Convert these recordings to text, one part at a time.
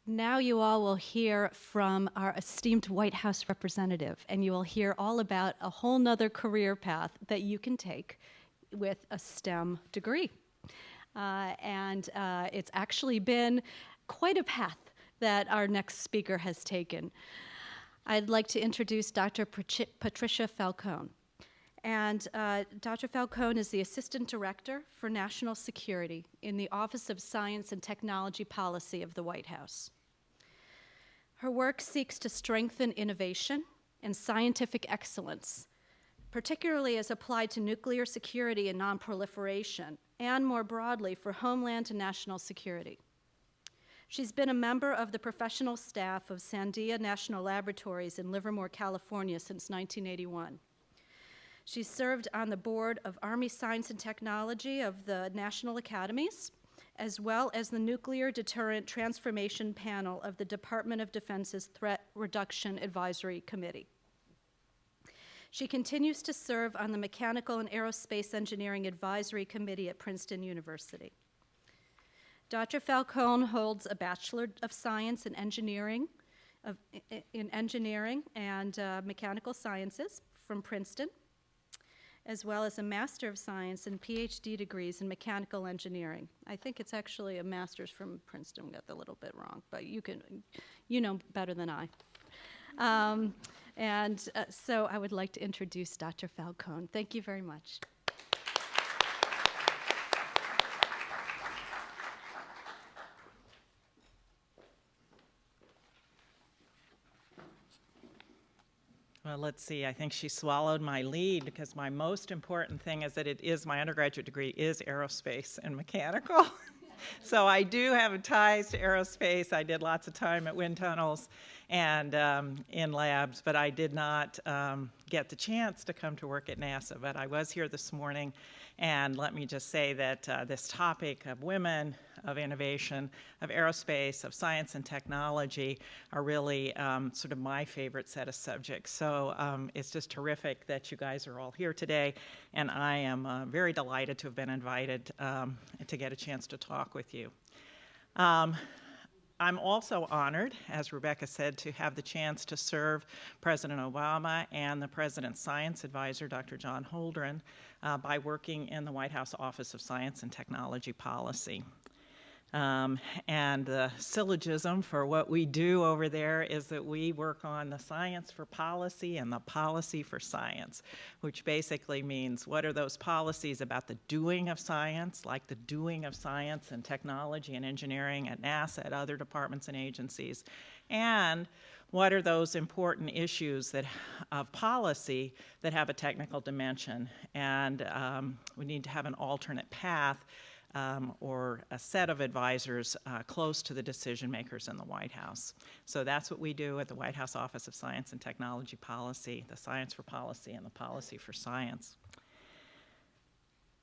Now you all will hear from our esteemed White House representative, and you will hear all about a whole nother career path that you can take with a STEM degree. It's actually been quite a path that our next speaker has taken. I'd like to introduce Dr. Patricia Falcone. And Dr. Falcone is the Assistant Director for National Security in the Office of Science and Technology Policy of the White House. Her work seeks to strengthen innovation and scientific excellence, particularly as applied to nuclear security and nonproliferation, and more broadly for homeland and national security. She's been a member of the professional staff of Sandia National Laboratories in Livermore, California since 1981. She served on the board of Army Science and Technology of the National Academies, as well as the Nuclear Deterrent Transformation Panel of the Department of Defense's Threat Reduction Advisory Committee. She continues to serve on the Mechanical and Aerospace Engineering Advisory Committee at Princeton University. Dr. Falcone holds a Bachelor of Science in Engineering, and Mechanical Sciences from Princeton, as well as a Master of Science and PhD degrees in Mechanical Engineering. I think it's actually a master's from Princeton. Got that a little bit wrong, but you know better than I. So I would like to introduce Dr. Falcone. Thank you very much. Well, let's see. I think she swallowed my lead because my most important thing is that my undergraduate degree is aerospace and mechanical. So I do have ties to aerospace. I did lots of time at wind tunnels and in labs, but I did not get the chance to come to work at NASA. But I was here this morning, and let me just say that this topic of women, of innovation, of aerospace, of science and technology are really sort of my favorite set of subjects. So it's just terrific that you guys are all here today, and I am very delighted to have been invited to get a chance to talk with you. I'm also honored, as Rebecca said, to have the chance to serve President Obama and the President's Science Advisor, Dr. John Holdren, by working in the White House Office of Science and Technology Policy. And the syllogism for what we do over there is that we work on the science for policy and the policy for science, which basically means what are those policies about the doing of science, like the doing of science and technology and engineering at NASA, at other departments and agencies, and what are those important issues of policy that have a technical dimension, and we need to have an alternate path or a set of advisors close to the decision makers in the White House. So that's what we do at the White House Office of Science and Technology Policy, the science for policy and the policy for science.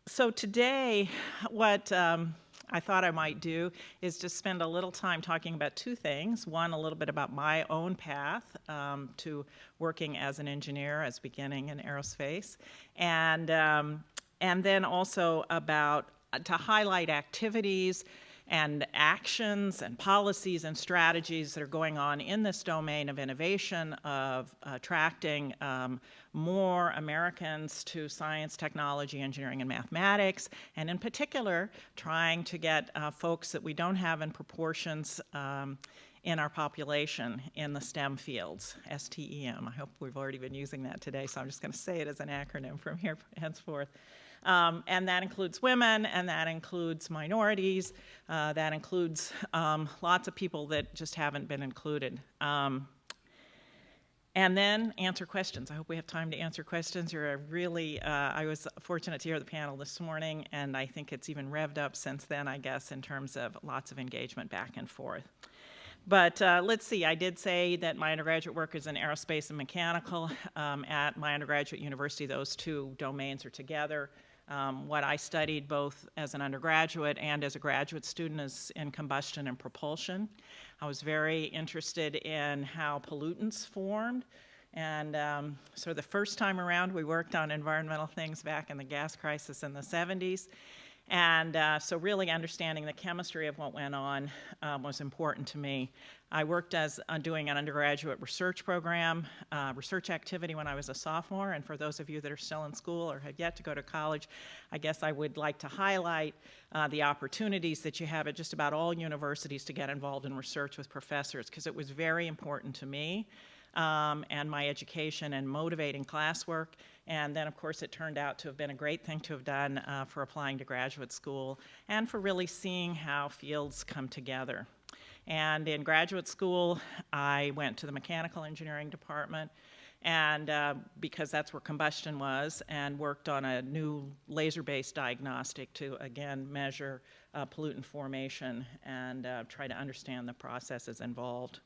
So today, what I thought I might do is just spend a little time talking about two things. One, a little bit about my own path to working as an engineer, as beginning in aerospace, and then also about to highlight activities and actions and policies and strategies that are going on in this domain of innovation, of attracting more Americans to science, technology, engineering, and mathematics, and in particular, trying to get folks that we don't have in proportions in our population in the STEM fields, STEM. I hope we've already been using that today, so I'm just going to say it as an acronym from here henceforth. And that includes women, and that includes minorities, that includes lots of people that just haven't been included. And then answer questions. I hope we have time to answer questions. I was fortunate to hear the panel this morning, and I think it's even revved up since then, I guess, in terms of lots of engagement back and forth. But let's see, I did say that my undergraduate work is in aerospace and mechanical. At my undergraduate university, those two domains are together. What I studied both as an undergraduate and as a graduate student is in combustion and propulsion. I was very interested in how pollutants formed, and so the first time around we worked on environmental things back in the gas crisis in the 70s. And so really understanding the chemistry of what went on was important to me. I worked as doing an undergraduate research program, research activity when I was a sophomore. And for those of you that are still in school or have yet to go to college, I guess I would like to highlight the opportunities that you have at just about all universities to get involved in research with professors, because it was very important to me and my education and motivating classwork. And then, of course, it turned out to have been a great thing to have done for applying to graduate school and for really seeing how fields come together. And in graduate school, I went to the mechanical engineering department, and because that's where combustion was, and worked on a new laser-based diagnostic to, again, measure pollutant formation and try to understand the processes involved.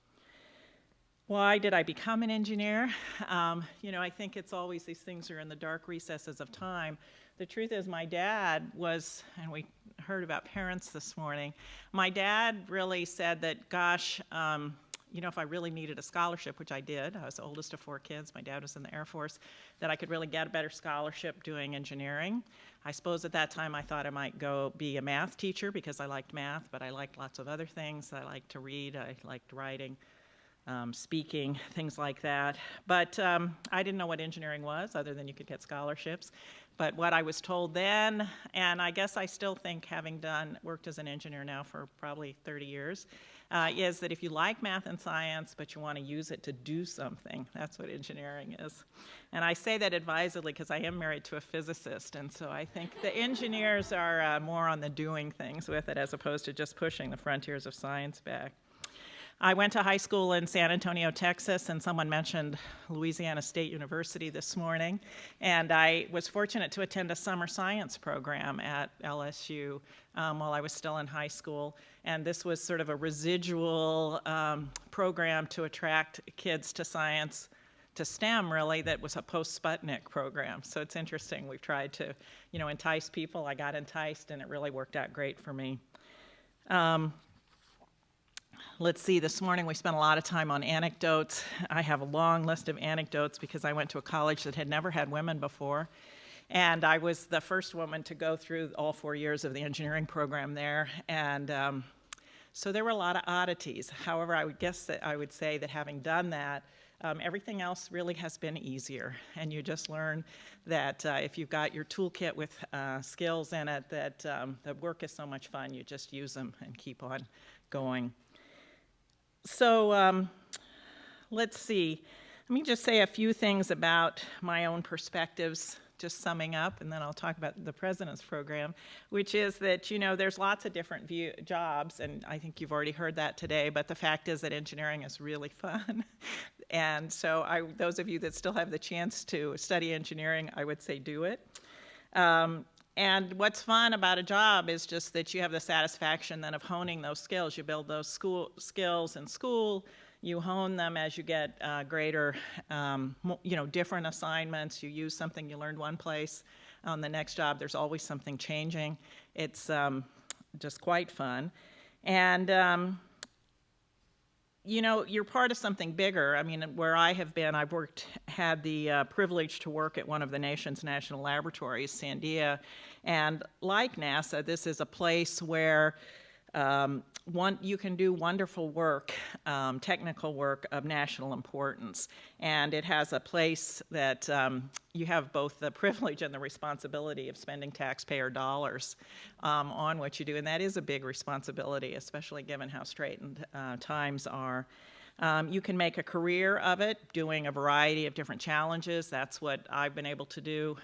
Why did I become an engineer? I think it's always these things are in the dark recesses of time. The truth is my dad was, and we heard about parents this morning, my dad really said that, gosh, if I really needed a scholarship, which I did, I was the oldest of 4 kids, my dad was in the Air Force, that I could really get a better scholarship doing engineering. I suppose at that time I thought I might go be a math teacher because I liked math, but I liked lots of other things. I liked to read, I liked writing. Speaking, things like that. But I didn't know what engineering was, other than you could get scholarships. But what I was told then, and I guess I still think, having worked as an engineer now for probably 30 years, is that if you like math and science, but you want to use it to do something, that's what engineering is. And I say that advisedly because I am married to a physicist, and so I think the engineers are more on the doing things with it as opposed to just pushing the frontiers of science back. I went to high school in San Antonio, Texas, and someone mentioned Louisiana State University this morning. And I was fortunate to attend a summer science program at LSU while I was still in high school. And this was sort of a residual program to attract kids to science, to STEM really, that was a post-Sputnik program. So it's interesting. We've tried to, entice people. I got enticed, and it really worked out great for me. Let's see, this morning we spent a lot of time on anecdotes. I have a long list of anecdotes because I went to a college that had never had women before. And I was the first woman to go through all 4 years of the engineering program there. And so there were a lot of oddities. However, I would say that having done that, everything else really has been easier. And you just learn that if you've got your toolkit with skills in it, that the work is so much fun, you just use them and keep on going. So let's see. Let me just say a few things about my own perspectives, just summing up, and then I'll talk about the President's program, which is that, there's lots of different jobs, and I think you've already heard that today, but the fact is that engineering is really fun. And so those of you that still have the chance to study engineering, I would say do it. And what's fun about a job is just that you have the satisfaction then of honing those skills. You build those skills in school. You hone them as you get greater, different assignments. You use something you learned one place. On the next job, there's always something changing. It's just quite fun. And you're part of something bigger. I mean, where I have been, I've had the privilege to work at one of the nation's national laboratories, Sandia. And like NASA, this is a place where you can do wonderful work, technical work of national importance. And it has a place that you have both the privilege and the responsibility of spending taxpayer dollars on what you do. And that is a big responsibility, especially given how straitened times are. You can make a career of it, doing a variety of different challenges. That's what I've been able to do.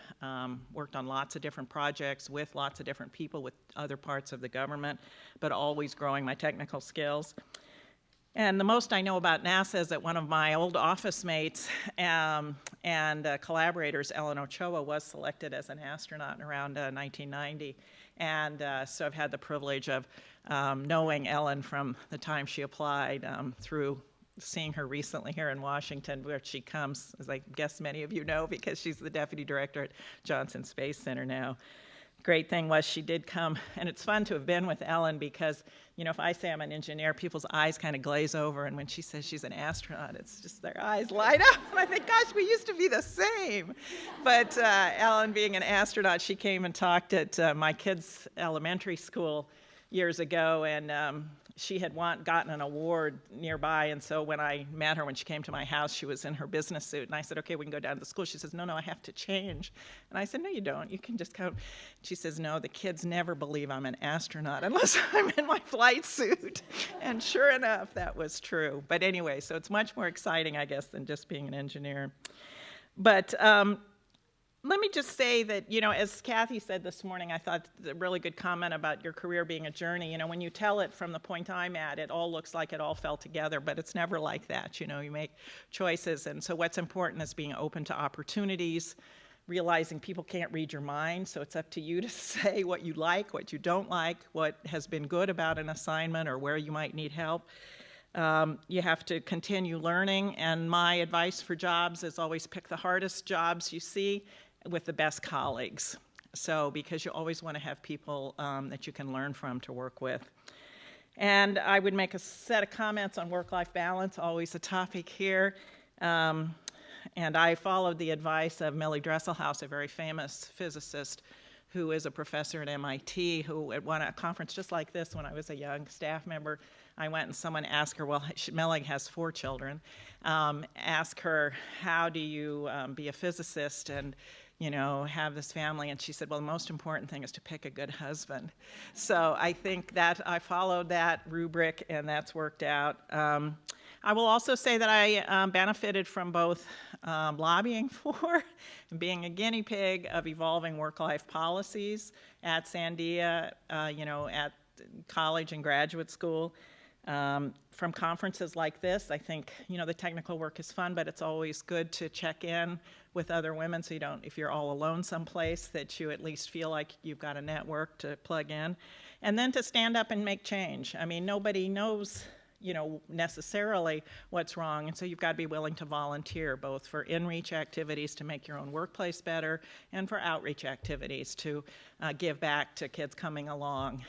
Worked on lots of different projects with lots of different people with other parts of the government, but always growing my technical skills. And the most I know about NASA is that one of my old office mates and collaborators, Ellen Ochoa, was selected as an astronaut around 1990. And so I've had the privilege of knowing Ellen from the time she applied through seeing her recently here in Washington, where she comes, as I guess many of you know, because she's the deputy director at Johnson Space Center now, great thing was she did come, and it's fun to have been with Ellen because, you know, if I say I'm an engineer, people's eyes kind of glaze over, and when she says she's an astronaut, it's just their eyes light up, and I think, gosh, we used to be the same. But Ellen, being an astronaut, she came and talked at my kids' elementary school years ago, and she had gotten an award nearby, and so when I met her, when she came to my house, she was in her business suit, and I said, okay, we can go down to the school. She says, no, I have to change. And I said, no, you don't. You can just come. She says, no, the kids never believe I'm an astronaut unless I'm in my flight suit. And sure enough, that was true. But anyway, so it's much more exciting, I guess, than just being an engineer. But let me just say that, you know, as Kathy said this morning, I thought a really good comment about your career being a journey. You know, when you tell it from the point I'm at, it all looks like it all fell together, but it's never like that. You know, you make choices, and so what's important is being open to opportunities, realizing people can't read your mind, so it's up to you to say what you like, what you don't like, what has been good about an assignment, or where you might need help. You have to continue learning, and my advice for jobs is always pick the hardest jobs you see with the best colleagues. So, because you always want to have people that you can learn from to work with. And I would make a set of comments on work-life balance, always a topic here. And I followed the advice of Millie Dresselhaus, a very famous physicist who is a professor at MIT, who at a conference just like this when I was a young staff member, I went and someone asked her, well, Millie has 4 children, asked her, how do you be a physicist and, you know, have this family? And she said, well, the most important thing is to pick a good husband. So I think that I followed that rubric, and that's worked out. I will also say that I benefited from both lobbying for and being a guinea pig of evolving work-life policies at Sandia, you know, at college and graduate school. From conferences like this, I think, you know, the technical work is fun, but it's always good to check in with other women so you don't, if you're all alone someplace, that you at least feel like you've got a network to plug in. And then to stand up and make change. I mean, nobody knows, you know, necessarily what's wrong, and so you've got to be willing to volunteer, both for in-reach activities to make your own workplace better and for outreach activities to give back to kids coming along.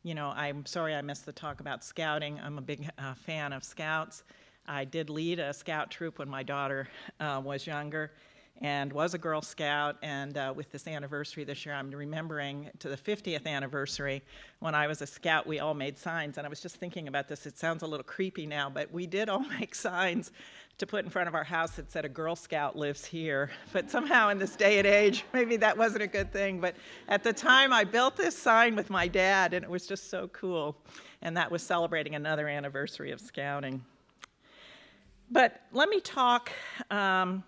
You know, I'm sorry I missed the talk about scouting. I'm a big fan of Scouts. I did lead a Scout troop when my daughter was younger and was a Girl Scout, and with this anniversary this year, I'm remembering to the 50th anniversary when I was a Scout, we all made signs, and I was just thinking about this. It sounds a little creepy now, but we did all make signs to put in front of our house that said a Girl Scout lives here. But somehow in this day and age, maybe that wasn't a good thing. But at the time, I built this sign with my dad, and it was just so cool. And that was celebrating another anniversary of Scouting. But let me talk, and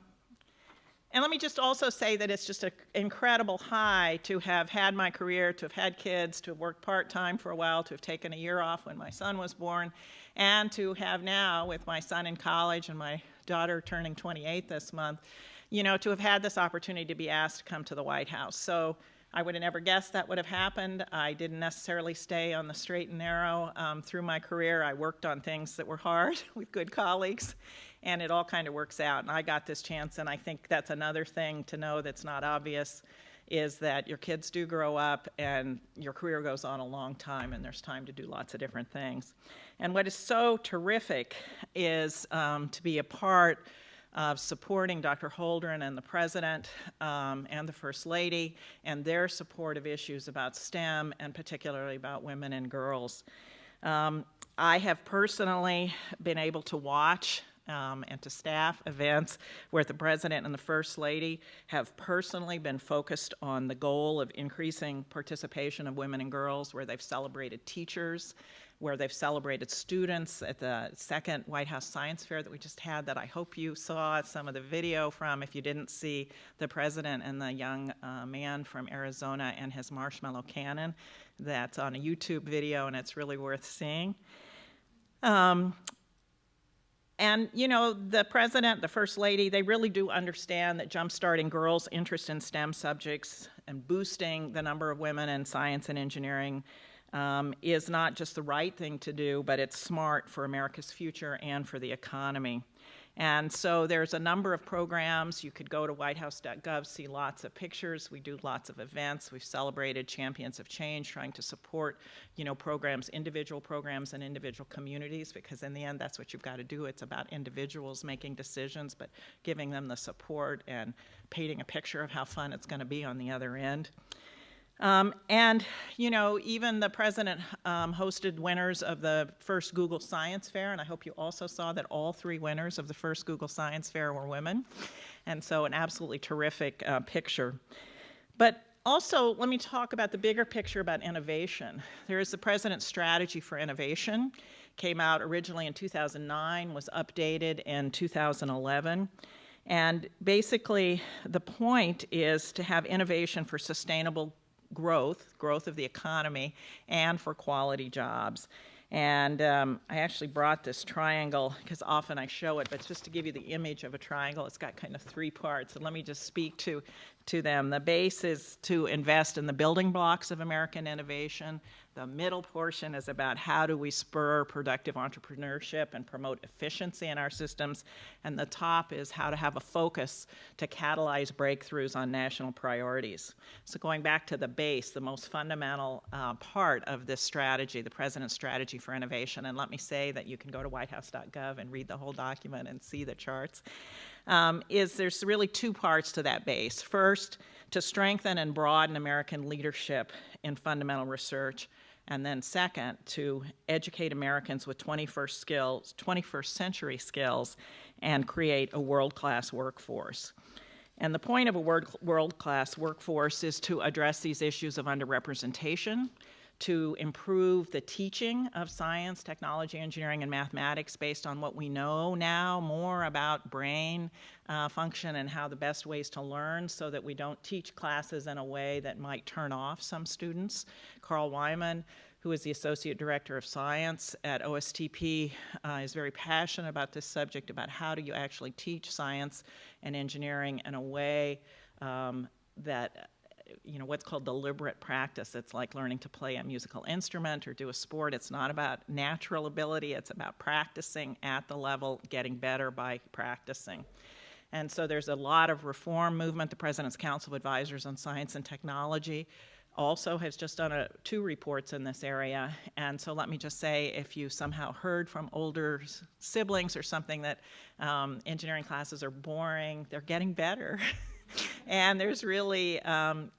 let me just also say that it's just an incredible high to have had my career, to have had kids, to have worked part-time for a while, to have taken a year off when my son was born, and to have now, with my son in college and my daughter turning 28 this month, you know, to have had this opportunity to be asked to come to the White House. So I would have never guessed that would have happened. I didn't necessarily stay on the straight and narrow through my career. I worked on things that were hard with good colleagues, and it all kind of works out. And I got this chance, and I think that's another thing to know that's not obvious, is that your kids do grow up and your career goes on a long time, and there's time to do lots of different things. And what is so terrific is to be a part of supporting Dr. Holdren and the President and the First Lady and their support of issues about STEM and particularly about women and girls. I have personally been able to watch and to staff events where the President and the First Lady have personally been focused on the goal of increasing participation of women and girls, where they've celebrated teachers, where they've celebrated students at the second White House Science Fair that we just had, that I hope you saw some of the video from, if you didn't see the President and the young man from Arizona and his marshmallow cannon. That's on a YouTube video, and it's really worth seeing. And, you know, the President, the First Lady, they really do understand that jumpstarting girls' interest in STEM subjects and boosting the number of women in science and engineering is not just the right thing to do, but it's smart for America's future and for the economy. And so there's a number of programs. You could go to whitehouse.gov, see lots of pictures. We do lots of events. We've celebrated Champions of Change, trying to support, programs, individual programs and individual communities, because in the end, that's what you've got to do. It's about individuals making decisions, but giving them the support and painting a picture of how fun it's going to be on the other end. And, even the president hosted winners of the first Google Science Fair, and I hope you also saw that all 3 winners of the first Google Science Fair were women. And so an absolutely terrific picture. But also, let me talk about the bigger picture about innovation. There is the President's Strategy for Innovation, came out originally in 2009, was updated in 2011. And basically, the point is to have innovation for sustainable growth of the economy, and for quality jobs. And I actually brought this triangle because often I show it, but just to give you the image of a triangle, it's got kind of 3 parts. And let me just speak to them. The base is to invest in the building blocks of American innovation. The middle portion is about how do we spur productive entrepreneurship and promote efficiency in our systems. And the top is how to have a focus to catalyze breakthroughs on national priorities. So going back to the base, the most fundamental part of this strategy, the President's Strategy for Innovation, and let me say that you can go to whitehouse.gov and read the whole document and see the charts, is there's really 2 parts to that base. First, to strengthen and broaden American leadership in fundamental research, and then second, to educate Americans with 21st century skills, and create a world-class workforce. And the point of a world-class workforce is to address these issues of underrepresentation, to improve the teaching of science, technology, engineering, and mathematics based on what we know now more about brain function and how the best ways to learn, so that we don't teach classes in a way that might turn off some students. Carl Wyman, who is the Associate Director of Science at OSTP, is very passionate about this subject, about how do you actually teach science and engineering in a way that what's called deliberate practice. It's like learning to play a musical instrument or do a sport. It's not about natural ability. It's about practicing at the level, getting better by practicing. And so there's a lot of reform movement. The President's Council of Advisors on Science and Technology also has just done 2 reports in this area. And so let me just say, if you somehow heard from older siblings or something that engineering classes are boring, they're getting better. And there's really, an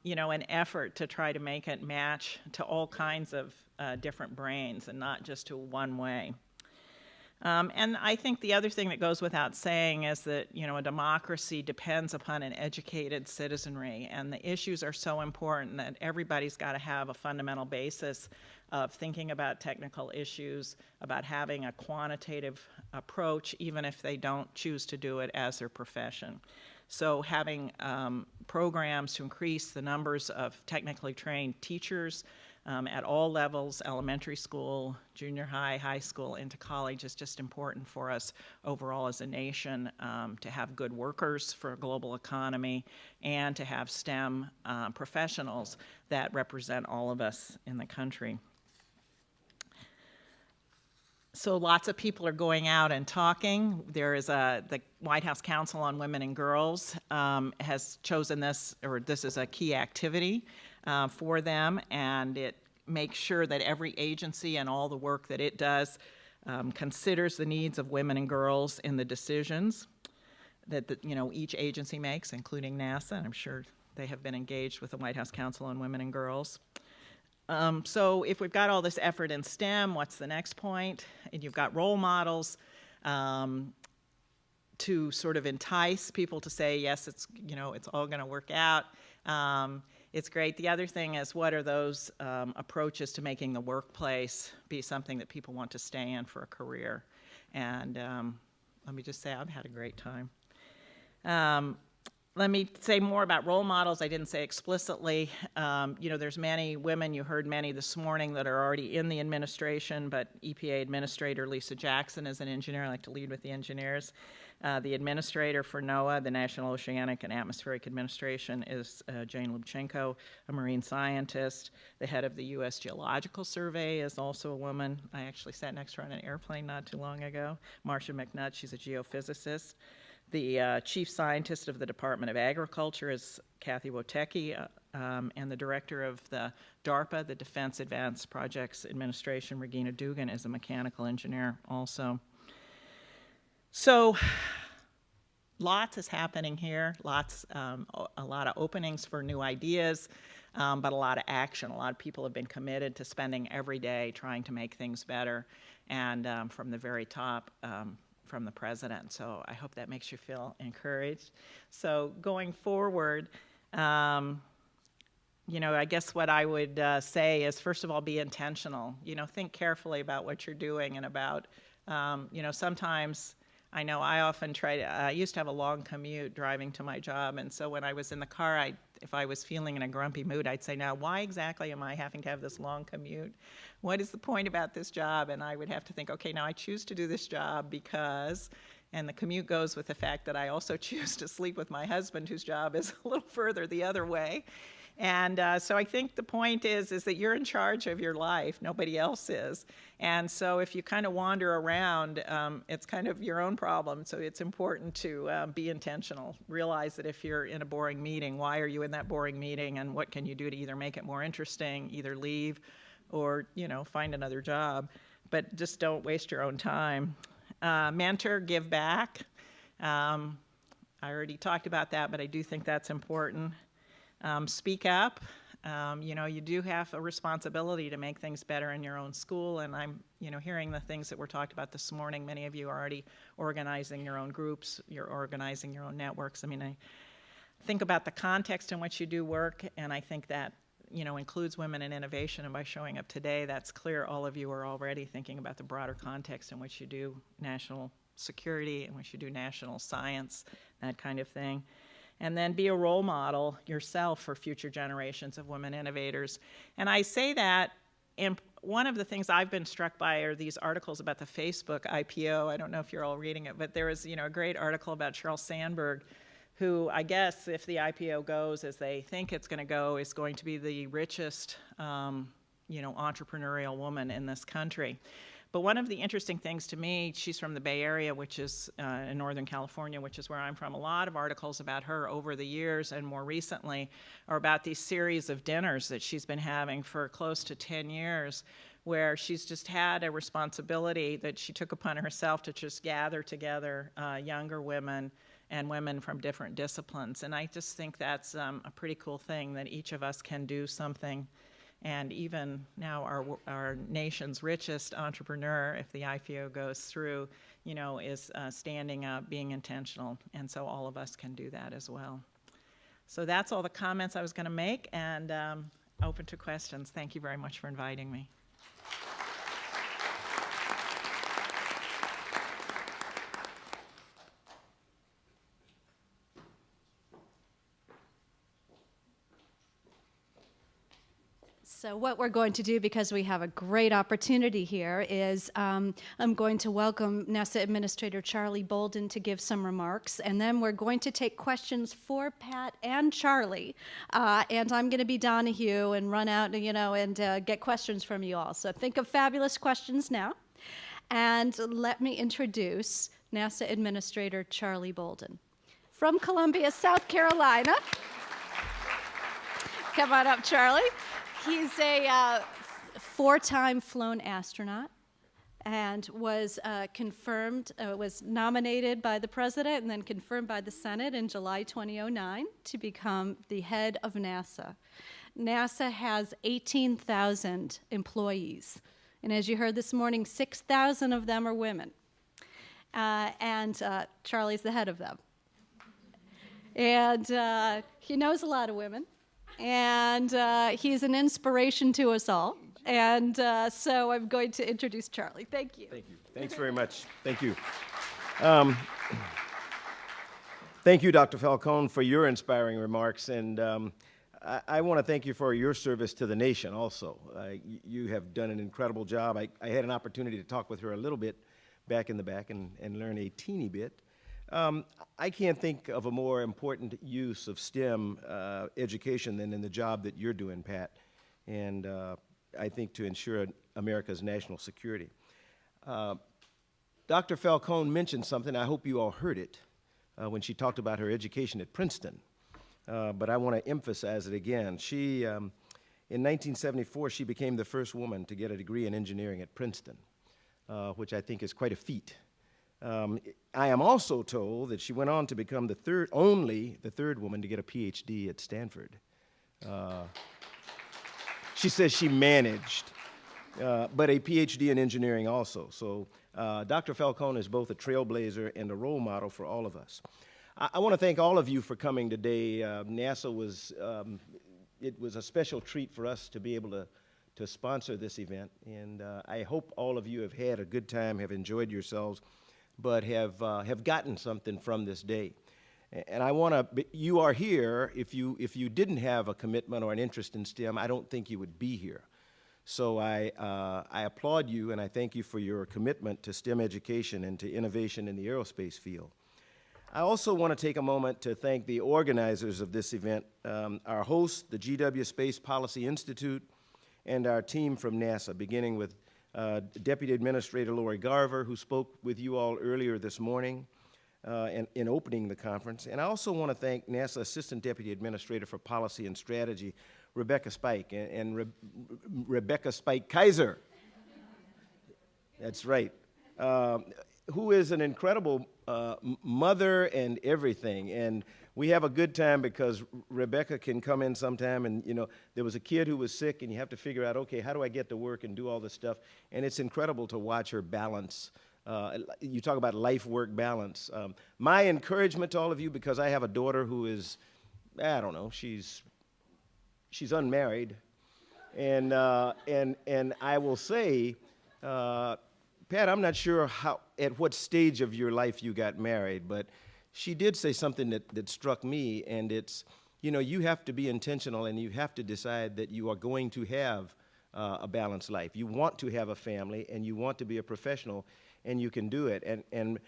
effort to try to make it match to all kinds of different brains and not just to one way. And I think the other thing that goes without saying is that, a democracy depends upon an educated citizenry, and the issues are so important that everybody's got to have a fundamental basis of thinking about technical issues, about having a quantitative approach, even if they don't choose to do it as their profession. So having programs to increase the numbers of technically trained teachers at all levels, elementary school, junior high, high school, into college, is just important for us overall as a nation, to have good workers for a global economy, and to have STEM professionals that represent all of us in the country. So lots of people are going out and talking. There is the White House Council on Women and Girls has chosen this, or this is a key activity for them, and it makes sure that every agency and all the work that it does considers the needs of women and girls in the decisions that each agency makes, including NASA. And I'm sure they have been engaged with the White House Council on Women and Girls. So if we've got all this effort in STEM, what's the next point? And you've got role models to sort of entice people to say, yes, it's all going to work out. It's great. The other thing is, what are those approaches to making the workplace be something that people want to stay in for a career? And let me just say, I've had a great time. let me say more about role models. I didn't say explicitly. There's many women, you heard many this morning, that are already in the administration, but EPA Administrator Lisa Jackson is an engineer. I like to lead with the engineers. The administrator for NOAA, the National Oceanic and Atmospheric Administration, is Jane Lubchenco, a marine scientist. The head of the U.S. Geological Survey is also a woman. I actually sat next to her on an airplane not too long ago. Marcia McNutt, she's a geophysicist. The chief scientist of the Department of Agriculture is Kathy Wotecki, and the director of the DARPA, the Defense Advanced Projects Administration, Regina Dugan, is a mechanical engineer also. So lots is happening here, a lot of openings for new ideas, but a lot of action. A lot of people have been committed to spending every day trying to make things better, and from the very top, from the president. So I hope that makes you feel encouraged. So going forward, I guess what I would say is, first of all, be intentional. Think carefully about what you're doing and about, sometimes I know I often I used to have a long commute driving to my job, and so when I was in the car, if I was feeling in a grumpy mood, I'd say, now, why exactly am I having to have this long commute? What is the point about this job? And I would have to think, okay, now I choose to do this job because, and the commute goes with the fact that I also choose to sleep with my husband, whose job is a little further the other way. And so I think the point is that you're in charge of your life. Nobody else is. And so if you kind of wander around, it's kind of your own problem. So it's important to be intentional. Realize that if you're in a boring meeting, why are you in that boring meeting, and what can you do to either make it more interesting, either leave or, find another job. But just don't waste your own time. Mentor, give back. I already talked about that, but I do think that's important. Speak up. You do have a responsibility to make things better in your own school, and I'm, hearing the things that were talked about this morning. Many of you are already organizing your own groups, you're organizing your own networks. I think about the context in which you do work, and I think that, includes women in innovation, and by showing up today, that's clear all of you are already thinking about the broader context in which you do national security, in which you do national science, that kind of thing. And then be a role model yourself for future generations of women innovators. And I say that, and one of the things I've been struck by are these articles about the Facebook IPO. I don't know if you're all reading it, but there was, a great article about Sheryl Sandberg, who I guess if the IPO goes as they think it's going to go, is going to be the richest, entrepreneurial woman in this country. But one of the interesting things to me, she's from the Bay Area, which is in Northern California, which is where I'm from. A lot of articles about her over the years and more recently are about these series of dinners that she's been having for close to 10 years, where she's just had a responsibility that she took upon herself to just gather together younger women and women from different disciplines. And I just think that's a pretty cool thing, that each of us can do something. And even now our nation's richest entrepreneur, if the IPO goes through, is standing up, being intentional. And so all of us can do that as well. So that's all the comments I was going to make, and open to questions. Thank you very much for inviting me. So what we're going to do, because we have a great opportunity here, is I'm going to welcome NASA Administrator Charlie Bolden to give some remarks, and then we're going to take questions for Pat and Charlie, and I'm going to be Donahue and run out, and get questions from you all. So think of fabulous questions now, and let me introduce NASA Administrator Charlie Bolden from Columbia, South Carolina. Come on up, Charlie. He's a four-time flown astronaut and was was nominated by the president and then confirmed by the Senate in July 2009 to become the head of NASA. NASA has 18,000 employees, and as you heard this morning, 6,000 of them are women, and Charlie's the head of them. And he knows a lot of women. And he's an inspiration to us all. And so I'm going to introduce Charlie. Thank you. Thank you. Thanks very much. Thank you. Thank you, Dr. Falcone, for your inspiring remarks, and I want to thank you for your service to the nation also. You have done an incredible job. I had an opportunity to talk with her a little bit back in the back and learn a teeny bit. I can't think of a more important use of STEM education than in the job that you're doing, Pat, and I think to ensure America's national security. Dr. Falcone mentioned something, I hope you all heard it, when she talked about her education at Princeton. But I want to emphasize it again. In 1974, she became the first woman to get a degree in engineering at Princeton, which I think is quite a feat. I am also told that she went on to become the third woman to get a PhD at Stanford. She says she managed, but a PhD in engineering also. So Dr. Falcone is both a trailblazer and a role model for all of us. I want to thank all of you for coming today. NASA it was a special treat for us to be able to sponsor this event, and I hope all of you have had a good time, have enjoyed yourselves, but have gotten something from this day. And I want to, you are here, if you didn't have a commitment or an interest in STEM, I don't think you would be here. So I applaud you and I thank you for your commitment to STEM education and to innovation in the aerospace field. I also want to take a moment to thank the organizers of this event, our host, the GW Space Policy Institute, and our team from NASA, beginning with Deputy Administrator Lori Garver, who spoke with you all earlier this morning in opening the conference. And I also want to thank NASA Assistant Deputy Administrator for Policy and Strategy, Rebecca Spike, and Rebecca Spike Kaiser. That's right. Who is an incredible mother and everything. And we have a good time because Rebecca can come in sometime and, you know, there was a kid who was sick and you have to figure out, okay, how do I get to work and do all this stuff? And it's incredible to watch her balance. You talk about life-work balance. My encouragement to all of you, because I have a daughter who is, I don't know, she's unmarried. And I will say, Pat, I'm not sure at what stage of your life you got married, but she did say something that struck me, and it's, you know, you have to be intentional and you have to decide that you are going to have a balanced life. You want to have a family and you want to be a professional, and you can do it. And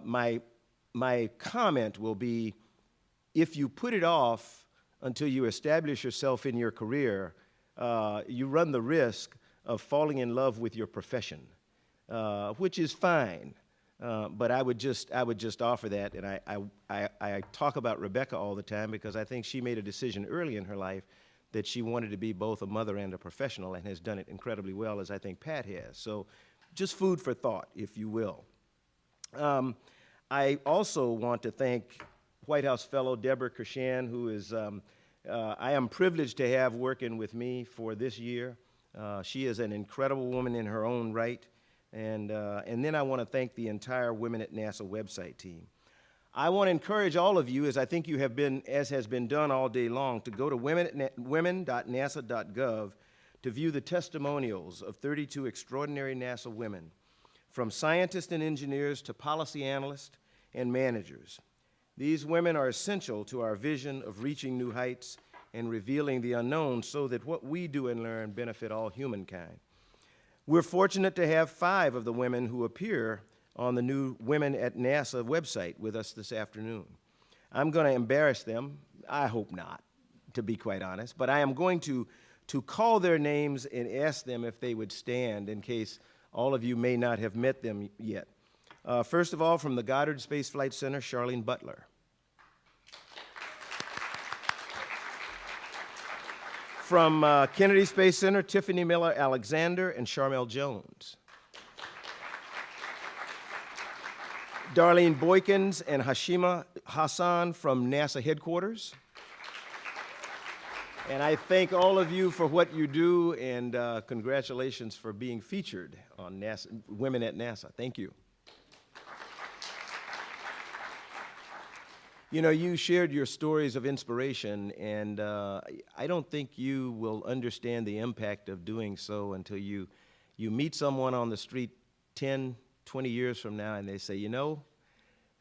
my comment will be, if you put it off until you establish yourself in your career, you run the risk of falling in love with your profession. Which is fine, but I would just offer that, and I talk about Rebecca all the time because I think she made a decision early in her life that she wanted to be both a mother and a professional, and has done it incredibly well, as I think Pat has. So just food for thought, if you will. I also want to thank White House fellow Deborah Kershan, who is, I am privileged to have working with me for this year. She is an incredible woman in her own right. And then I want to thank the entire Women at NASA website team. I want to encourage all of you, as I think you have been, as has been done all day long, to go to women.nasa.gov to view the testimonials of 32 extraordinary NASA women, from scientists and engineers to policy analysts and managers. These women are essential to our vision of reaching new heights and revealing the unknown so that what we do and learn benefit all humankind. We're fortunate to have 5 of the women who appear on the new Women at NASA website with us this afternoon. I'm going to embarrass them. I hope not, to be quite honest, but I am going to call their names and ask them if they would stand in case all of you may not have met them yet. First of all, from the Goddard Space Flight Center, Charlene Butler. From Kennedy Space Center, Tiffany Miller Alexander and Charmel Jones. Darlene Boykins and Hashima Hassan from NASA headquarters. And I thank all of you for what you do, and congratulations for being featured on NASA, Women at NASA. Thank you. You know, you shared your stories of inspiration, and I don't think you will understand the impact of doing so until you meet someone on the street 10, 20 years from now, and they say, you know,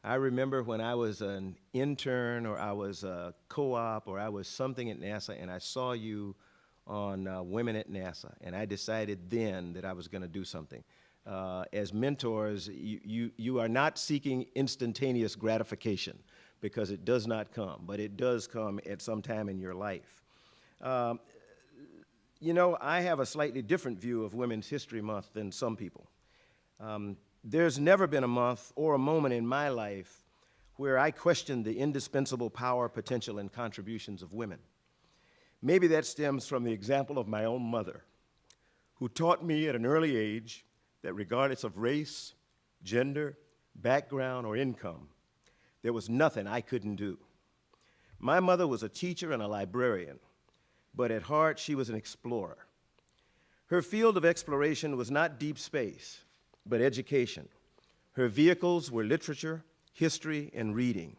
I remember when I was an intern or I was a co-op or I was something at NASA and I saw you on Women at NASA, and I decided then that I was going to do something. As mentors, you are not seeking instantaneous gratification because it does not come, but it does come at some time in your life. You know, I have a slightly different view of Women's History Month than some people. There's never been a month or a moment in my life where I questioned the indispensable power, potential, and contributions of women. Maybe that stems from the example of my own mother, who taught me at an early age that regardless of race, gender, background, or income, there was nothing I couldn't do. My mother was a teacher and a librarian, but at heart she was an explorer. Her field of exploration was not deep space, but education. Her vehicles were literature, history, and reading,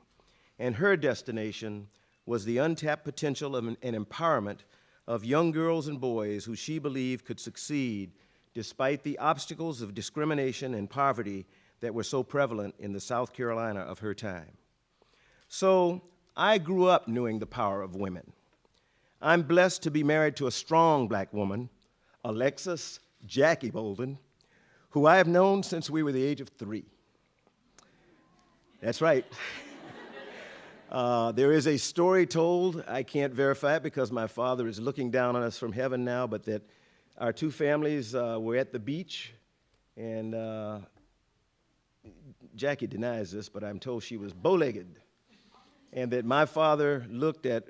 and her destination was the untapped potential and empowerment of young girls and boys who she believed could succeed despite the obstacles of discrimination and poverty that were so prevalent in the South Carolina of her time. So I grew up knowing the power of women. I'm blessed to be married to a strong black woman, Alexis Jackie Bolden, who I have known since we were the age of 3. That's right. There is a story told, I can't verify it because my father is looking down on us from heaven now, but that our 2 families were at the beach, and Jackie denies this, but I'm told she was bow-legged, and that my father looked at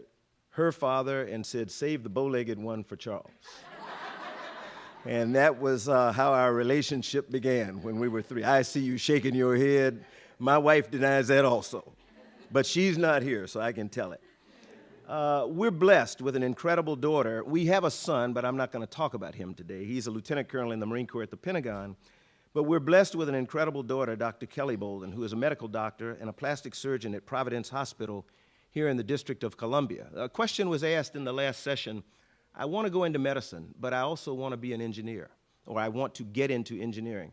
her father and said, "Save the bow-legged one for Charles." And that was how our relationship began when we were 3. I see you shaking your head. My wife denies that also. But she's not here, so I can tell it. We're blessed with an incredible daughter. We have a son, but I'm not going to talk about him today. He's a lieutenant colonel in the Marine Corps at the Pentagon. But we're blessed with an incredible daughter, Dr. Kelly Bolden, who is a medical doctor and a plastic surgeon at Providence Hospital here in the District of Columbia. A question was asked in the last session, I want to go into medicine, but I also want to be an engineer, or I want to get into engineering.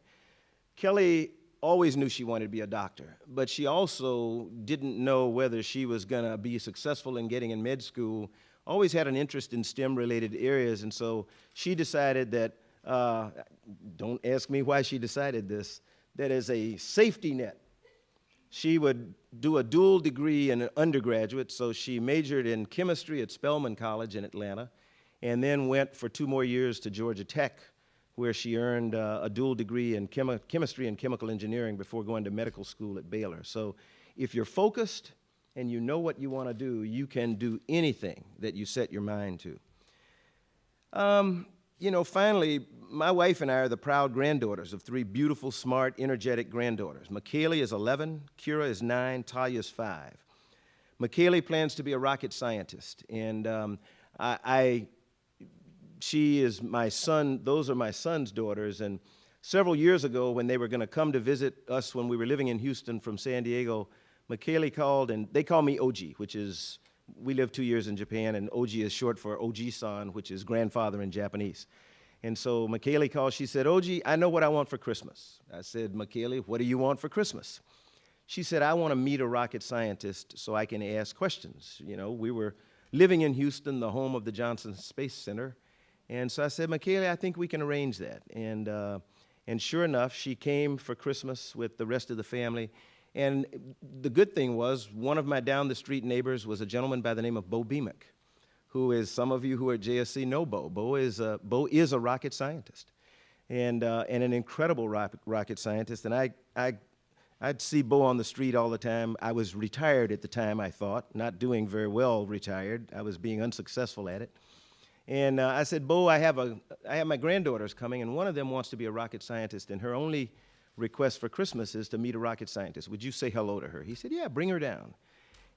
Kelly always knew she wanted to be a doctor, but she also didn't know whether she was going to be successful in getting in med school, always had an interest in STEM-related areas, and so she decided that, don't ask me why she decided this, that as a safety net, she would do a dual degree in undergraduate, so she majored in chemistry at Spelman College in Atlanta, and then went for 2 more years to Georgia Tech, where she earned a dual degree in chemistry and chemical engineering before going to medical school at Baylor. So if you're focused and you know what you want to do, you can do anything that you set your mind to. You know, finally, my wife and I are the proud granddaughters of 3 beautiful, smart, energetic granddaughters. McKaylee is 11, Kira is 9, Talia is 5. McKaylee plans to be a rocket scientist, and she is my son, those are my son's daughters, and several years ago when they were going to come to visit us when we were living in Houston from San Diego, McKaylee called, and they call me OG, which is, we lived 2 years in Japan, and OG is short for Oji-san, which is grandfather in Japanese. And so McKaylee called, she said, OG, I know what I want for Christmas. I said, McKaylee, what do you want for Christmas? She said, I want to meet a rocket scientist so I can ask questions. You know, we were living in Houston, the home of the Johnson Space Center, and so I said, McKaylee, I think we can arrange that. And sure enough, she came for Christmas with the rest of the family. And the good thing was, one of my down-the-street neighbors was a gentleman by the name of Bo Beamick, who is, some of you who are at JSC know Bo. Bo is a rocket scientist, and an incredible rocket scientist. And I'd see Bo on the street all the time. I was retired at the time, I thought, not doing very well retired. I was being unsuccessful at it. And I said, Bo, I have my granddaughters coming, and one of them wants to be a rocket scientist, and her only request for Christmas is to meet a rocket scientist. Would you say hello to her? He said, yeah, bring her down.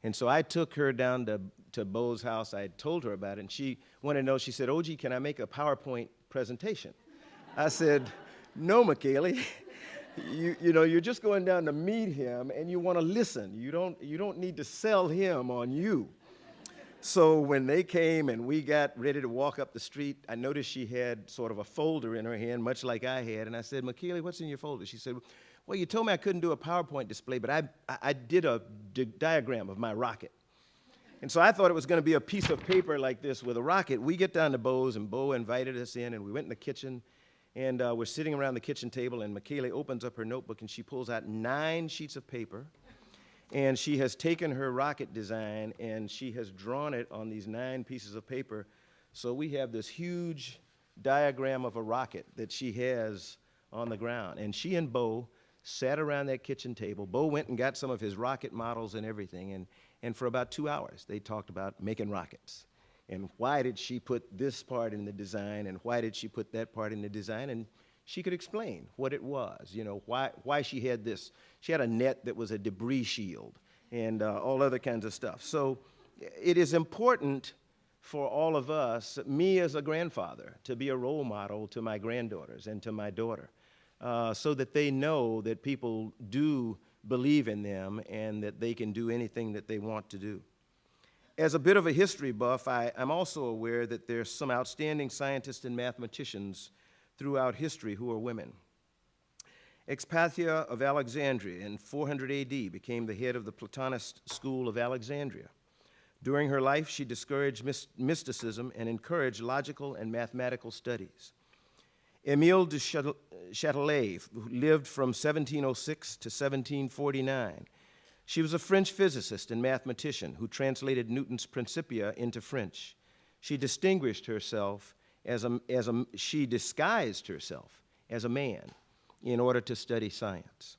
And so I took her down to Bo's house. I had told her about it, and she wanted to know, she said, OG, can I make a PowerPoint presentation? I said, no, McKaylee. You know, you're just going down to meet him, and you want to listen. You don't need to sell him on you. So when they came and we got ready to walk up the street, I noticed she had sort of a folder in her hand, much like I had, and I said, McKeely, what's in your folder? She said, well, you told me I couldn't do a PowerPoint display, but I did a diagram of my rocket. And so I thought it was going to be a piece of paper like this with a rocket. We get down to Bo's, and Bo invited us in, and we went in the kitchen, and we're sitting around the kitchen table, and McKeely opens up her notebook, and she pulls out 9 sheets of paper, and she has taken her rocket design, and she has drawn it on these 9 pieces of paper. So we have this huge diagram of a rocket that she has on the ground. And she and Bo sat around that kitchen table. Bo went and got some of his rocket models and everything, and for about 2 hours, they talked about making rockets. And why did she put this part in the design, and why did she put that part in the design? And she could explain what it was, you know, why she had this. She had a net that was a debris shield and all other kinds of stuff. So it is important for all of us, me as a grandfather, to be a role model to my granddaughters and to my daughter, so that they know that people do believe in them and that they can do anything that they want to do. As a bit of a history buff, I'm also aware that there's some outstanding scientists and mathematicians throughout history who are women. Expatia of Alexandria in 400 AD became the head of the Platonist school of Alexandria. During her life, she discouraged mysticism and encouraged logical and mathematical studies. Émile de Châtelet, who lived from 1706 to 1749, she was a French physicist and mathematician who translated Newton's Principia into French. She distinguished herself she disguised herself as a man in order to study science.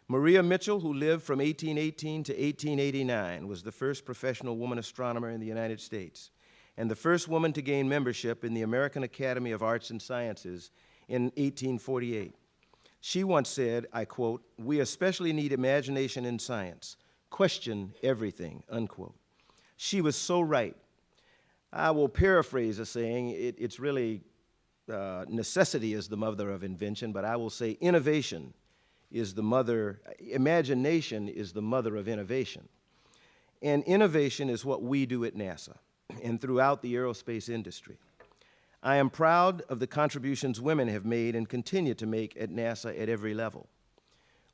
Maria Mitchell, who lived from 1818 to 1889, was the first professional woman astronomer in the United States and the first woman to gain membership in the American Academy of Arts and Sciences in 1848. She once said, I quote, "We especially need imagination in science. Question everything," unquote. She was so right. I will paraphrase a saying, it's really necessity is the mother of invention, but I will say innovation is the mother, imagination is the mother of innovation. And innovation is what we do at NASA and throughout the aerospace industry. I am proud of the contributions women have made and continue to make at NASA at every level.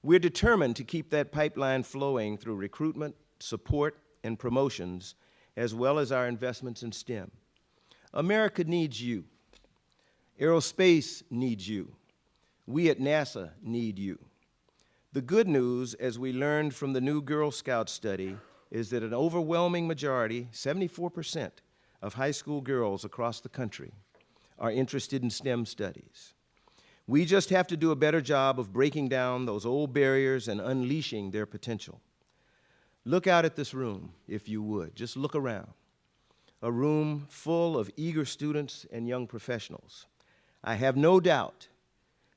We're determined to keep that pipeline flowing through recruitment, support, and promotions, as well as our investments in STEM. America needs you. Aerospace needs you. We at NASA need you. The good news, as we learned from the new Girl Scout study, is that an overwhelming majority, 74%, of high school girls across the country are interested in STEM studies. We just have to do a better job of breaking down those old barriers and unleashing their potential. Look out at this room, if you would. Just look around. A room full of eager students and young professionals. I have no doubt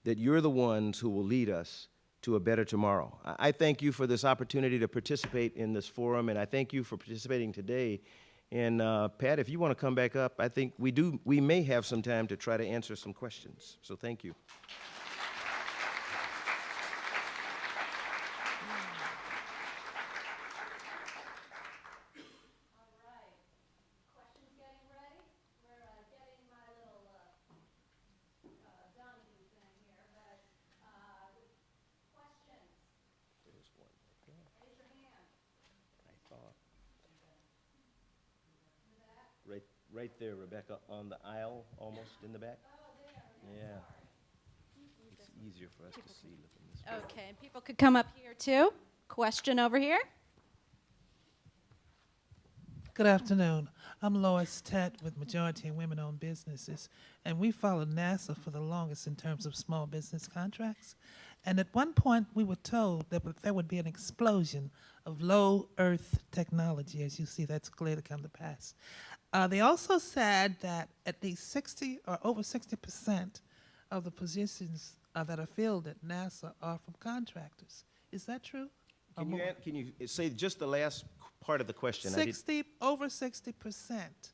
that you're the ones who will lead us to a better tomorrow. I thank you for this opportunity to participate in this forum, and I thank you for participating today. And Pat, if you want to come back up, I think we may have some time to try to answer some questions. So thank you. Right there, Rebecca, on the aisle, almost in the back. Oh, there. Yeah. It's easier for us to see looking this way. Okay, people could come up here too. Question over here. Good afternoon. I'm Lois Tett with Majority Women-Owned Businesses, and we followed NASA for the longest in terms of small business contracts. And at one point, we were told that there would be an explosion of low Earth technology. As you see, that's clearly come to pass. They also said that at least 60 or over 60% of the positions that are filled at NASA are from contractors. Is that true? Can you say just the last part of the question? Over 60%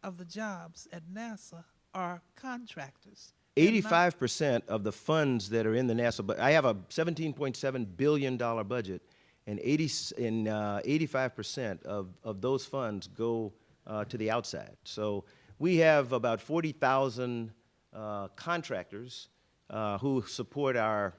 of the jobs at NASA are contractors. 85% of the funds that are in the NASA, but I have a $17.7 billion budget, and 85% of those funds go to the outside. So we have about 40,000 contractors who support our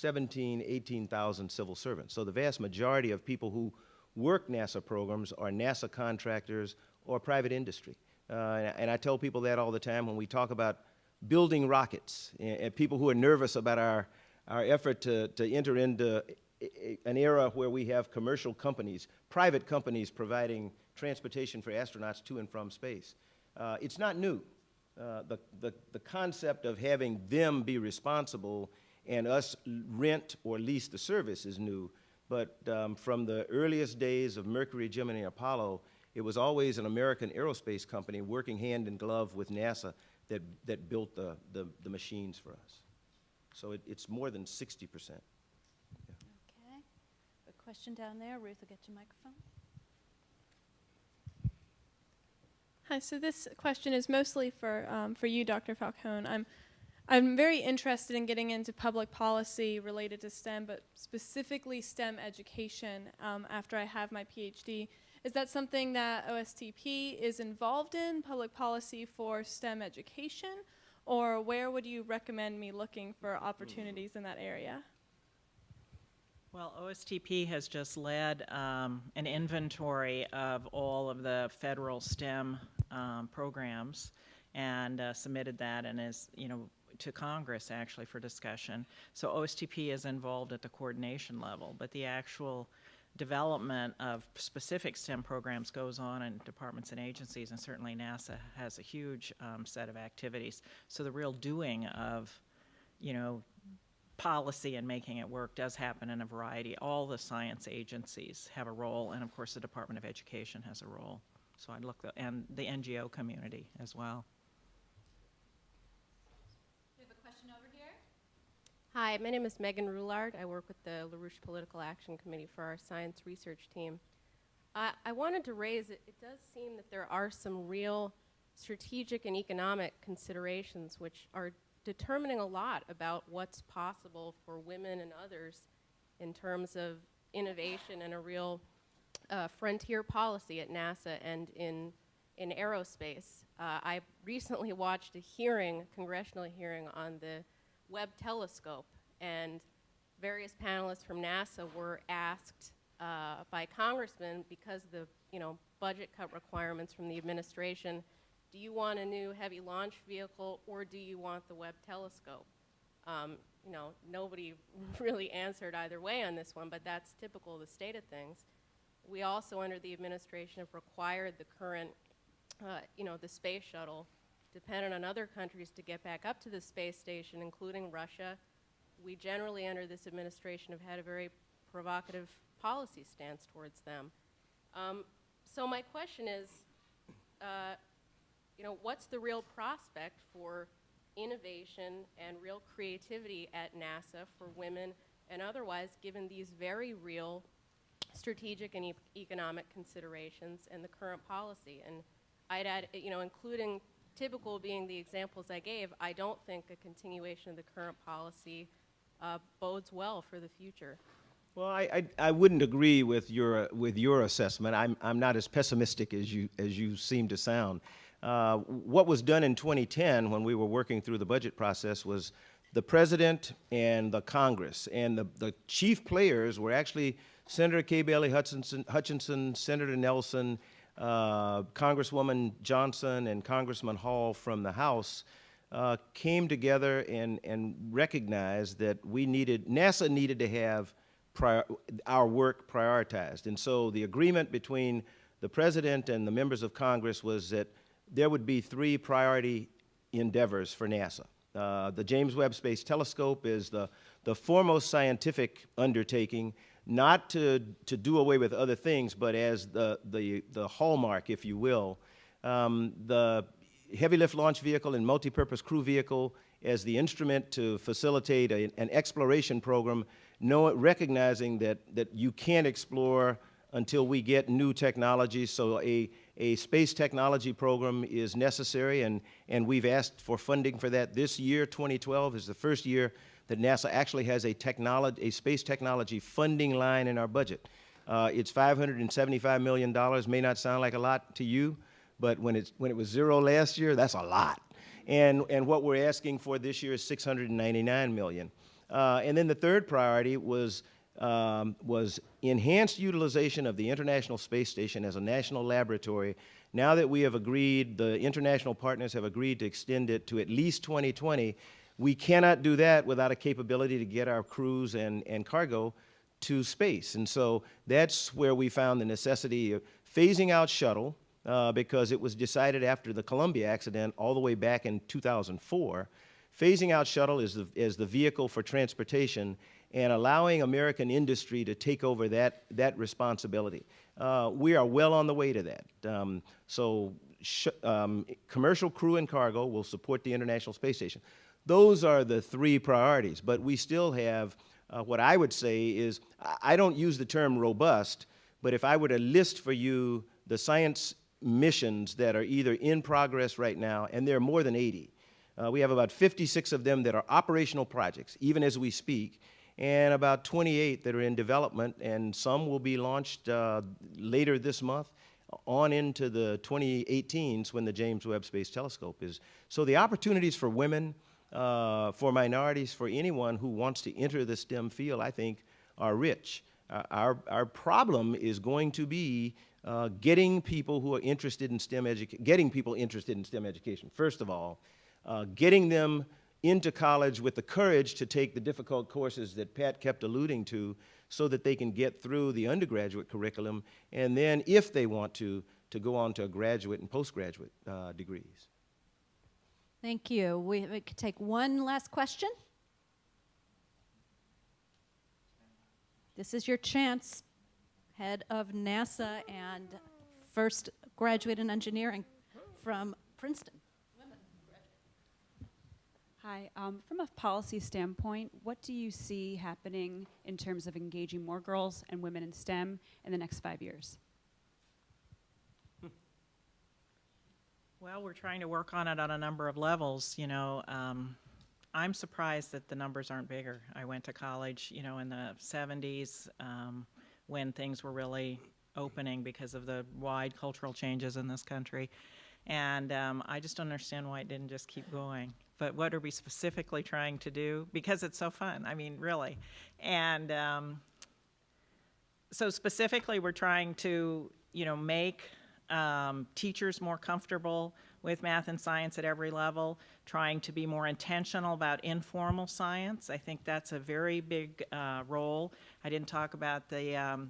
18,000 civil servants. So the vast majority of people who work NASA programs are NASA contractors or private industry. And I tell people that all the time when we talk about building rockets, and people who are nervous about our effort to enter into an era where we have commercial companies, private companies providing transportation for astronauts to and from space. It's not new. The concept of having them be responsible and us rent or lease the service is new, but from the earliest days of Mercury, Gemini, and Apollo, it was always an American aerospace company working hand in glove with NASA that built the machines for us. So it's more than 60%. Okay. A question down there. Ruth will get your microphone. Hi, so this question is mostly for you, Dr. Falcone. I'm very interested in getting into public policy related to STEM, but specifically STEM education after I have my PhD. Is that something that OSTP is involved in, public policy for STEM education, or where would you recommend me looking for opportunities in that area? Well, OSTP has just led an inventory of all of the federal STEM programs and submitted that and is, to Congress actually for discussion. So OSTP is involved at the coordination level, but the actual development of specific STEM programs goes on in departments and agencies, and certainly NASA has a huge set of activities. So the real doing of, policy and making it work does happen in a variety. All the science agencies have a role, and of course the Department of Education has a role. So I'd look, and the NGO community as well. We have a question over here. Hi, my name is Megan Roulard. I work with the LaRouche Political Action Committee for our science research team. I wanted to raise, it does seem that there are some real strategic and economic considerations which are determining a lot about what's possible for women and others in terms of innovation and a real frontier policy at NASA and in aerospace. I recently watched a hearing, congressional hearing on the Webb telescope, and various panelists from NASA were asked by congressmen, because of the budget cut requirements from the administration, do you want a new heavy launch vehicle or do you want the Webb telescope? Nobody really answered either way on this one, but that's typical of the state of things. We also, under the administration, have required the current, the space shuttle, dependent on other countries to get back up to the space station, including Russia. We generally, under this administration, have had a very provocative policy stance towards them. So my question is, what's the real prospect for innovation and real creativity at NASA for women and otherwise, given these very real strategic and economic considerations and the current policy? And I'd add, including typical being the examples I gave, I don't think a continuation of the current policy bodes well for the future. Well, I wouldn't agree with your assessment. I'm not as pessimistic as you seem to sound. What was done in 2010 when we were working through the budget process was the President and the Congress, and the chief players were actually Senator Kay Bailey Hutchinson, Senator Nelson, Congresswoman Johnson, and Congressman Hall from the House came together and recognized that NASA needed to have our work prioritized. And so the agreement between the President and the members of Congress was that there would be 3 priority endeavors for NASA. The James Webb Space Telescope is the foremost scientific undertaking, not to do away with other things, but as the hallmark, if you will. The Heavy Lift Launch Vehicle and Multipurpose Crew Vehicle as the instrument to facilitate an exploration program, recognizing that you can't explore until we get new technology. So a space technology program is necessary, and we've asked for funding for that. This year, 2012, is the first year that NASA actually has a space technology funding line in our budget. It's $575 million. May not sound like a lot to you, but when it was zero last year, that's a lot. And what we're asking for this year is $699 million. And then the third priority was enhanced utilization of the International Space Station as a national laboratory. Now that we have agreed, the international partners have agreed to extend it to at least 2020, we cannot do that without a capability to get our crews and cargo to space. And so that's where we found the necessity of phasing out shuttle, because it was decided after the Columbia accident all the way back in 2004. Phasing out shuttle is the vehicle for transportation and allowing American industry to take over that responsibility. We are well on the way to that. Commercial crew and cargo will support the International Space Station. Those are the three priorities, but we still have what I would say is, I don't use the term robust, but if I were to list for you the science missions that are either in progress right now, and there are more than 80. We have about 56 of them that are operational projects, even as we speak, and about 28 that are in development, and some will be launched later this month on into the 2018s when the James Webb Space Telescope is. So the opportunities for women, for minorities, for anyone who wants to enter the STEM field, I think, are rich. Our problem is going to be getting people who are interested in STEM education. First of all, getting them into college with the courage to take the difficult courses that Pat kept alluding to, so that they can get through the undergraduate curriculum, and then, if they want to go on to graduate and postgraduate degrees. Thank you. We could take one last question. This is your chance, head of NASA and first graduate in engineering from Princeton. Hi. From a policy standpoint, what do you see happening in terms of engaging more girls and women in STEM in the next 5 years? Well, we're trying to work on it on a number of levels. I'm surprised that the numbers aren't bigger. I went to college, in the 70s when things were really opening because of the wide cultural changes in this country. And I just don't understand why it didn't just keep going. But what are we specifically trying to do? Because it's so fun, really. And so specifically, we're trying to, make teachers more comfortable with math and science at every level, trying to be more intentional about informal science. I think that's a very big role. I didn't talk about the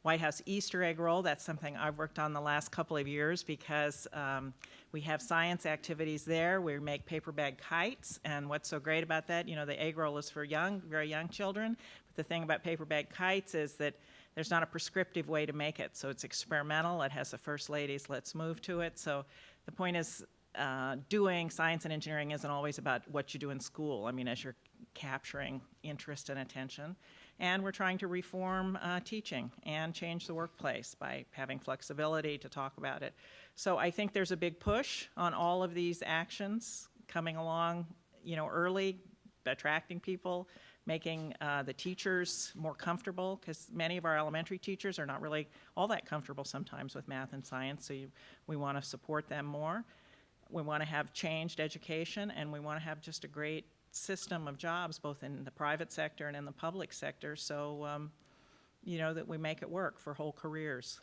White House Easter egg roll. That's something I've worked on the last couple of years, because we have science activities there. We make paper bag kites, and what's so great about that, the egg roll is for very young children, but the thing about paper bag kites is that there's not a prescriptive way to make it, so it's experimental. It has the First Lady's "let's move" to it. So the point is, doing science and engineering isn't always about what you do in school, as you're capturing interest and attention. And we're trying to reform teaching and change the workplace by having flexibility to talk about it. So I think there's a big push on all of these actions coming along, early, attracting people, making the teachers more comfortable, because many of our elementary teachers are not really all that comfortable sometimes with math and science, so we want to support them more. We want to have changed education, and we want to have just a great system of jobs, both in the private sector and in the public sector, so that we make it work for whole careers.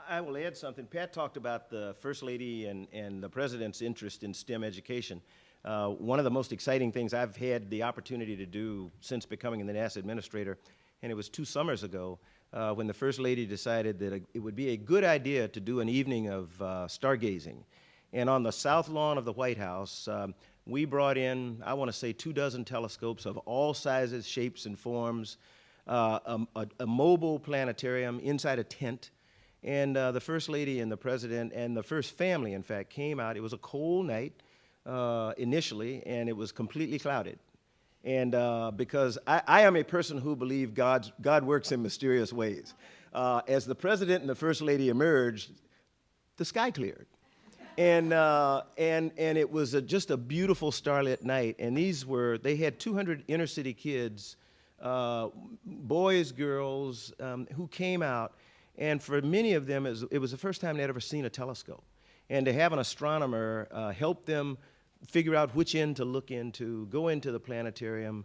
I will add something. Pat talked about the First Lady and the President's interest in STEM education. One of the most exciting things I've had the opportunity to do since becoming the NASA administrator, and it was 2 summers ago, when the First Lady decided that it would be a good idea to do an evening of stargazing. And on the south lawn of the White House, we brought in, I want to say, 24 telescopes of all sizes, shapes, and forms, a mobile planetarium inside a tent. And the First Lady and the President and the first family, in fact, came out. It was a cold night initially, and it was completely clouded. And because I am a person who believes God works in mysterious ways. As the President and the First Lady emerged, the sky cleared. And it was just a beautiful starlit night. And they had 200 inner city kids boys, girls who came out, and for many of them, it was the first time they'd ever seen a telescope. And to have an astronomer help them figure out which end to look into, go into the planetarium,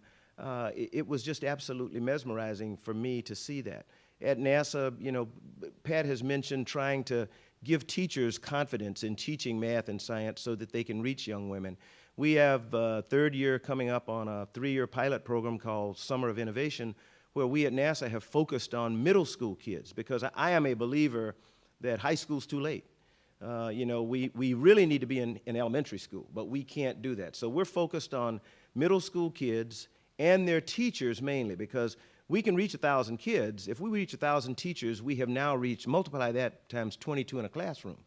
it was just absolutely mesmerizing for me to see that. At NASA, you know, Pat has mentioned trying to give teachers confidence in teaching math and science so that they can reach young women. We have third year coming up on a 3-year pilot program called Summer of Innovation, where we at NASA have focused on middle school kids, because I am a believer that high school's too late. You know, we really need to be in elementary school, but we can't do that. So we're focused on middle school kids and their teachers mainly, because we can reach 1,000 kids. If we reach 1,000 teachers, we have now reached, multiply that times 22 in a classroom.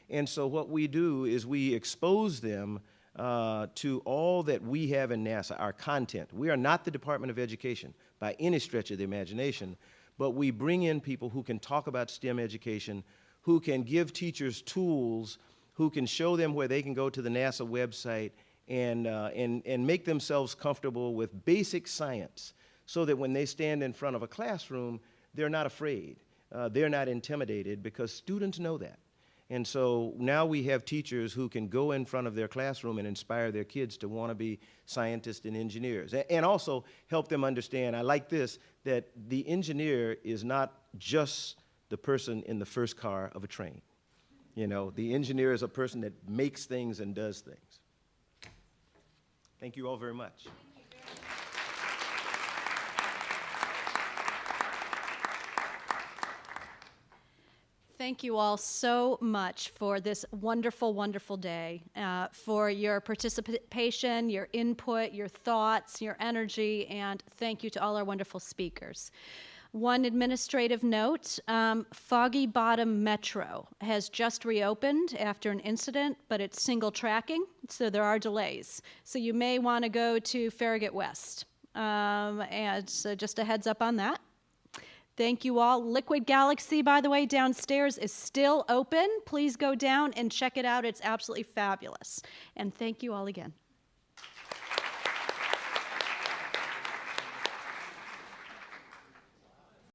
And so what we do is we expose them to all that we have in NASA, our content. We are not the Department of Education by any stretch of the imagination, but we bring in people who can talk about STEM education, who can give teachers tools, who can show them where they can go to the NASA website and make themselves comfortable with basic science, so that when they stand in front of a classroom, they're not afraid. They're not intimidated, because students know that. And so now we have teachers who can go in front of their classroom and inspire their kids to want to be scientists and engineers. And also help them understand, I like this, that the engineer is not just the person in the first car of a train. You know, the engineer is a person that makes things and does things. Thank you all very much. Thank you all so much for this wonderful, wonderful day, for your participation, your input, your thoughts, your energy, and thank you to all our wonderful speakers. One administrative note, Foggy Bottom Metro has just reopened after an incident, but it's single tracking, so there are delays. So you may want to go to Farragut West, and so just a heads up on that. Thank you all. Liquid Galaxy, by the way, downstairs is still open. Please go down and check it out. It's absolutely fabulous. And thank you all again.